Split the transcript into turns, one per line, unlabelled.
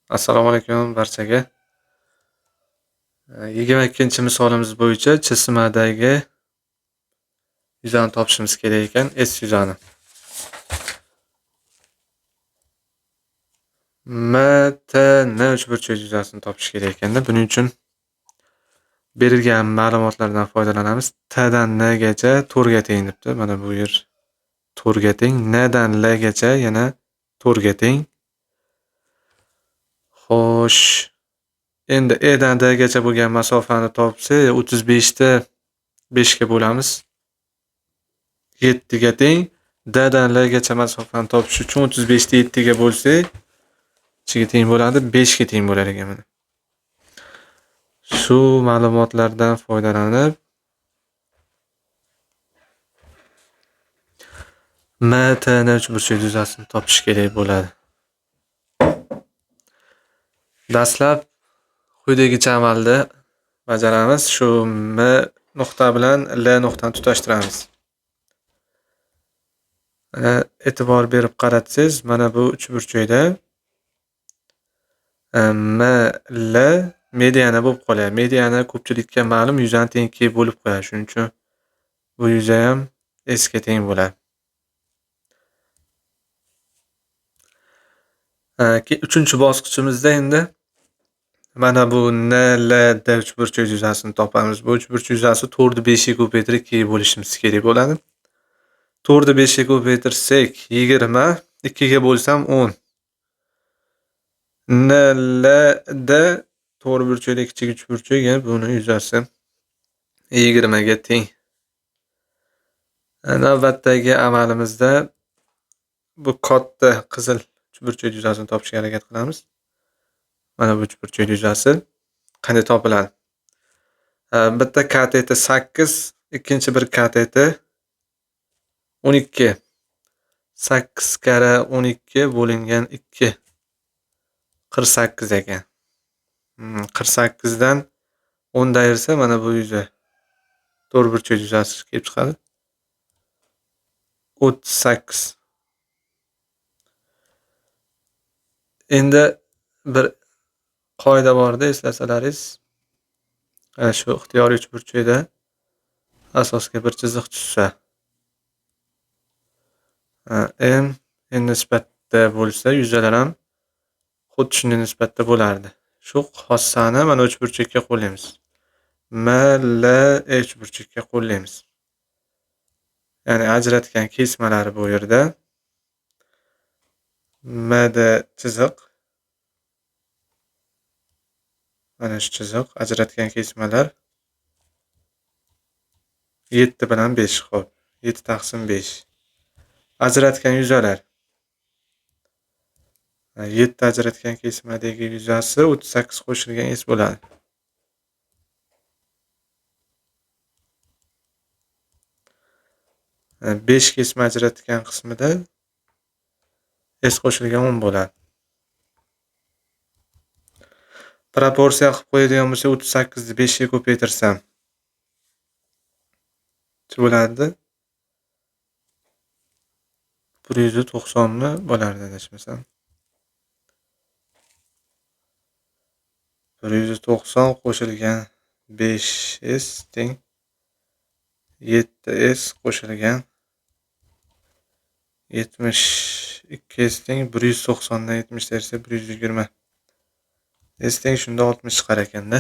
Assalomu alaykum barchaga. 22-misolimiz bo'yicha chizmadagi yuzani topishimiz kerak ekan, S yuzani. MTN uchburchak yuzasini topish kerak ekanda, buning uchun berilgan ma'lumotlardan foydalanamiz. T dan N gacha to'rtga teng debdi. Mana bu yer to'rtga teng, N dan L gacha yana to'rtga teng. Xo'sh, endi E dan D gacha bo'lgan masofani topsak, 35 da 5 ga bo'lamiz. 7 ga teng. D dan L gacha masofani topish uchun 35 ni 7 ga bo'lsak, ichiga teng bo'ladi, 5 ga teng bo'lar ekan mana. Shu ma'lumotlardan foydalanib MTN uchburchak yuzasini topish kerak bo'ladi. Dastlab quyidagicha amalni bajaramiz. Shu M nuqta bilan L nuqtani tutashtiramiz. E'tibor berib qaratsangiz, mana bu uchburchakda M L mediana bo'lib qoladi. Mediana ko'pchilikka ma'lum yuzani tengga bo'lib qo'yadi. Shuning uchun bu yuza ham S ga teng bo'ladi. Uchinchi bosqichimizda endi mana bu N L D uchburchak yuzasini topamiz. Bu uchburchak yuzasi 4 ni 5 ga ko'paytirib 2 ga bo'lishimiz kerak bo'ladi. 4 ni 5 ga ko'paytirsak 20, 2 ga bo'lsam 10. N L D to'g'ri burchakdagi kichik uchburchak, yani buni yuzasi 20 ga teng. Navbatdagi amalimizda bu katta qizil uchburchak yuzasini topishga harakat qilamiz. Mana bu uchburchak yuzasi qanday topiladi? Bitta kateti 8, ikkinchi bir kateti 12. 8 kara 12 bo'lingan 2 48 ekan. 48 dan 10 ayirsa mana bu yuza to'rtburchak yuzasi kelib chiqadi. 38. Endi bir qoida borda, eslasalaringiz, shu ixtiyoriy uchburchakda asosga bir chiziq tushsa, M nisbatda bo'lsa, yuzalar ham xuddi shunday nisbatda bo'lardi. Shu xossani mana uchburchakka qo'llaymiz. M L uchburchakka qo'llaymiz. Ya'ni ajratgan kesmalari bu yerda M da chiziq, mana shu chiziq, ajratgan kesmalar 7 bilan 5, xo'p. 7 taqsim 5. Ajratgan yuzalar 7 ajratgan kesmadagi yuzasi 38 qo'shilgan S bo'ladi. Besh kesma ajratgan qismida S qo'shilgan 10 bo'ladi. Proporsiya qilib qo'yadigan bo'lsa, 38 ni 5 ga ko'paytirsam nech bo'lardi? 190 mi bo'lardi adashmasam. 190 qo'shilgan 5S teng 7S qo'shilgan 72S teng 190 dan 70 tersa 120. S teng shunda 60 chiqar ekanda.